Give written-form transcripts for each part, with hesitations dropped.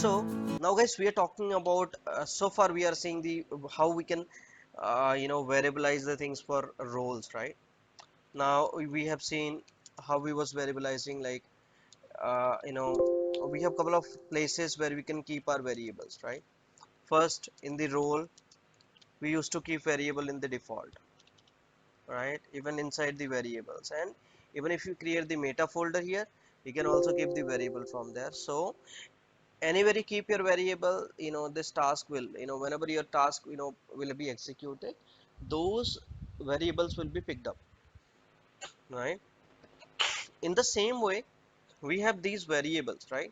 So now guys, we are talking about so far we are seeing the how we can variabilize the things for roles, right? Now we have seen how we was variabilizing, like we have couple of places where we can keep our variables, right? First, in the role, we used to keep variable in the default, right? Even inside the variables, and even if you create the meta folder here, you can also keep the variable from there. So anywhere you keep your variable, this task will, whenever your task, will be executed, those variables will be picked up, right? In the same way, we have these variables, right?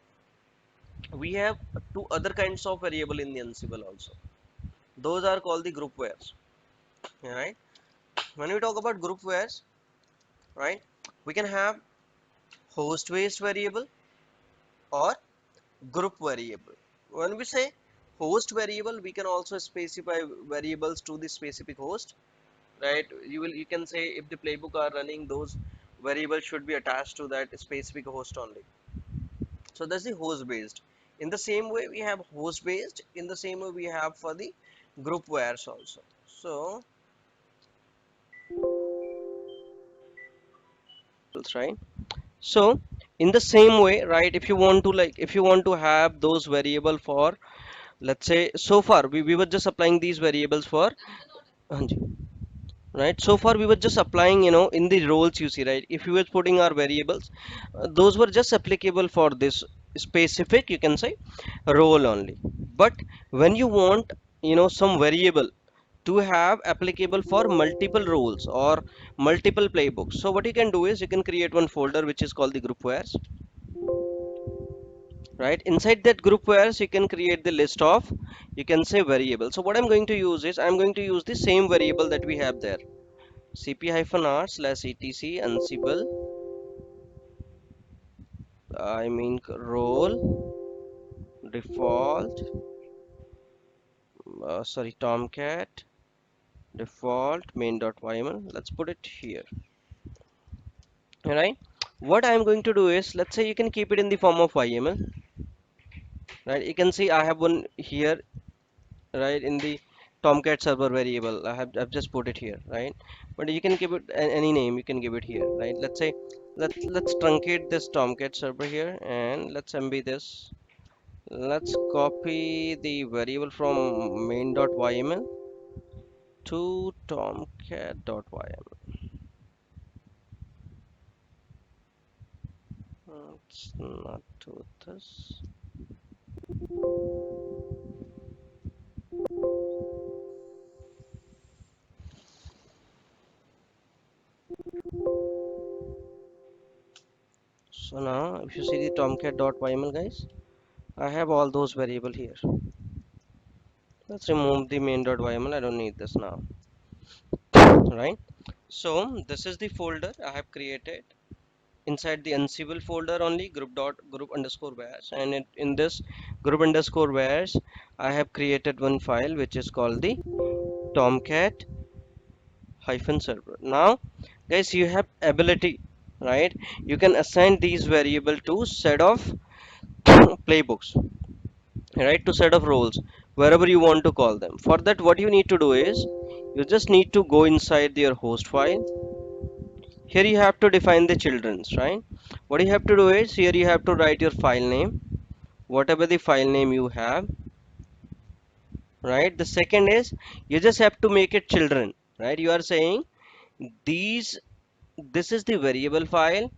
We have two other kinds of variable in the Ansible also. Those are called the group varies, right? When we talk about group varies, right, we can have host based variable or group variable. When we say host variable, we can also specify variables to the specific host, right? You can say if the playbook are running, those variables should be attached to that specific host only. So that's the host based. In the same way we have host based, in the same way we have for the group varies also. So right, so in the same way, right, if you want to, like, if you want to have those variable for, let's say, so far we were just applying these variables for Hanji, right? So far we were just applying, in the roles, you see, right? If we were putting our variables, those were just applicable for this specific, you can say, role only. But when you want, some variable to have applicable for multiple roles or multiple playbooks, so what you can do is you can create one folder which is called the group varies, right? Inside that group varies you can create the list of, you can say, variable. So what I'm going to use is I'm going to use the same variable that we have there, cp-r/etc ansible, I mean role default, sorry, tomcat default main.yml. Let's put it here, right? What I'm going to do is, let's say you can keep it in the form of yml, right? You can see I have one here, right, in the tomcat server variable. I've just put it here, right? But you can give it any name, you can give it here, right? Let's say let's truncate this tomcat server here, and let's mb this. Let's copy the variable from main.yml to tomcat.yml. Let's not do this. So now if you see the tomcat.yml, guys, I have all those variable here. Let's remove the main.yml. I don't need this now, right? So this is the folder I have created. Inside the Ansible folder only, group underscore varies, and in this group underscore varies I have created one file which is called the tomcat hyphen server. Now guys, you have ability, right? You can assign these variable to set of playbooks, right, to set of roles, wherever you want to call them. For that, what you need to do is you just need to go inside your host file. Here you have to define the children's, right? What you have to do is here you have to write your file name, whatever the file name you have, right? The second is you just have to make it children, right? You are saying these, this is the variable file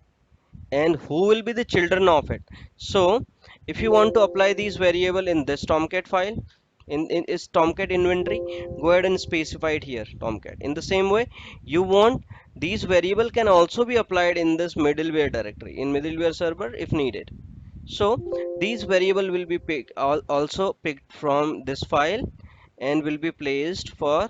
and who will be the children of it. So if you want to apply these variable in this tomcat file, in is tomcat inventory, go ahead and specify it here, tomcat. In the same way, you want these variable can also be applied in this middleware directory, in middleware server if needed. So these variable will be also picked from this file and will be placed for,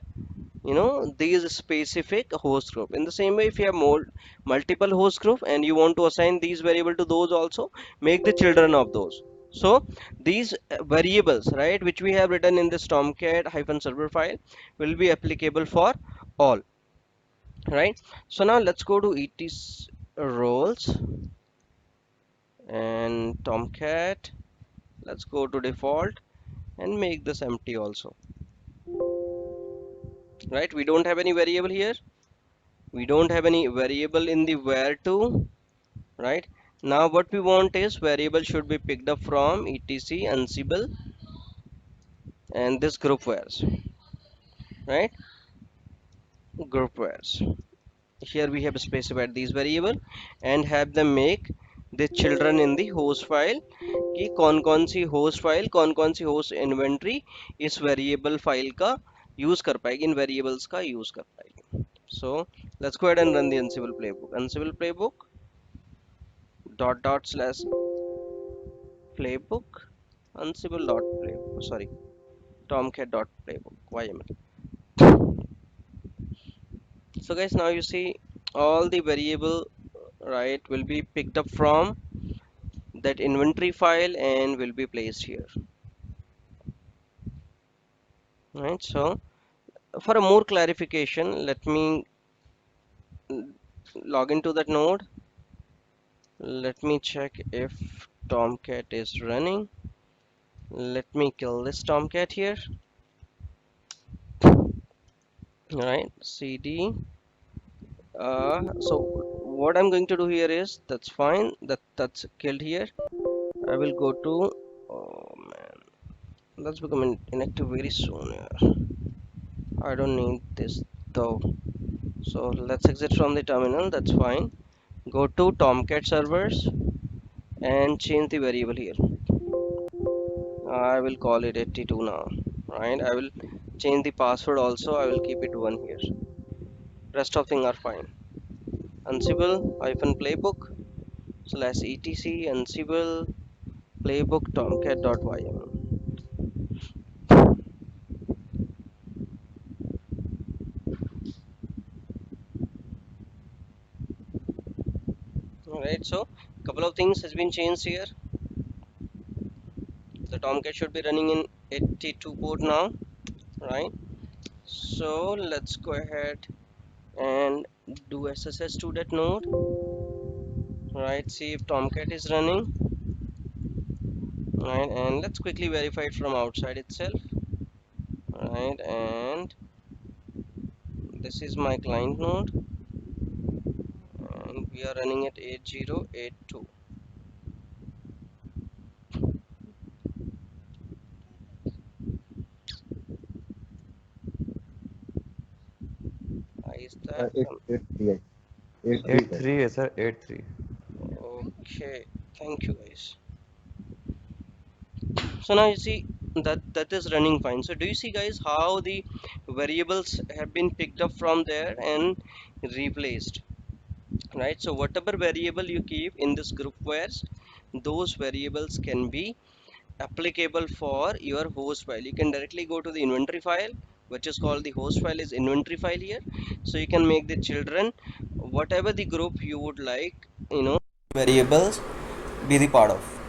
these specific host group. In the same way, if you have more multiple host group and you want to assign these variable to those also, make the children of those. So these variables, right, which we have written in this tomcat hyphen server file will be applicable for all, right? So now let's go to etc roles and tomcat Let's go to default and make this empty also, right? We don't have any variable here. We don't have any variable in the where2, right? Now what we want is variable should be picked up from etc ansible and this group where's, right? Group where's. Here we have specified these variable and have them make the children in the host file कि कौन सी host file कौन सी host inventory इस variable file का use कर पाएगी, इन variables का use कर पाएगी. So let's go ahead and run the Ansible playbook. Ansible playbook dot playbook Ansible dot playbook, sorry, Tomcat dot playbook YML. So guys, now you see all the variable, right, will be picked up from that inventory file and will be placed here, right? So for a more clarification, let me log into that node. Let me check if Tomcat is running. Let me kill this Tomcat here. All right, cd. So what I'm going to do here is, that's fine, that's killed here. I will go to, oh man, that's become inactive very soon here. I don't need this though. So let's exit from the terminal, that's fine. Go to Tomcat servers and change the variable here. I will call it 82 now, right? I will change the password also, I will keep it 1 here. Rest of things are fine. Ansible hyphen playbook slash etc Ansible playbook tomcat.yml. Alright, so couple of things has been changed here. The Tomcat should be running in 82 port now, right? So let's go ahead and do SSH to that node, right? See if Tomcat is running, right? And let's quickly verify it from outside itself, right? And this is my client node, and we are running at 8082. Is that Eight three, eight three, eight sir. Three है sir 8-3. okay? Thank you guys. So now you see that is running fine. So do you see guys how the variables have been picked up from there and replaced, right? So whatever variable you keep in this group where's, those variables can be applicable for your host file. You can directly go to the inventory file, which is called the host file is inventory file here. So you can make the children whatever the group you would like, variables be the part of.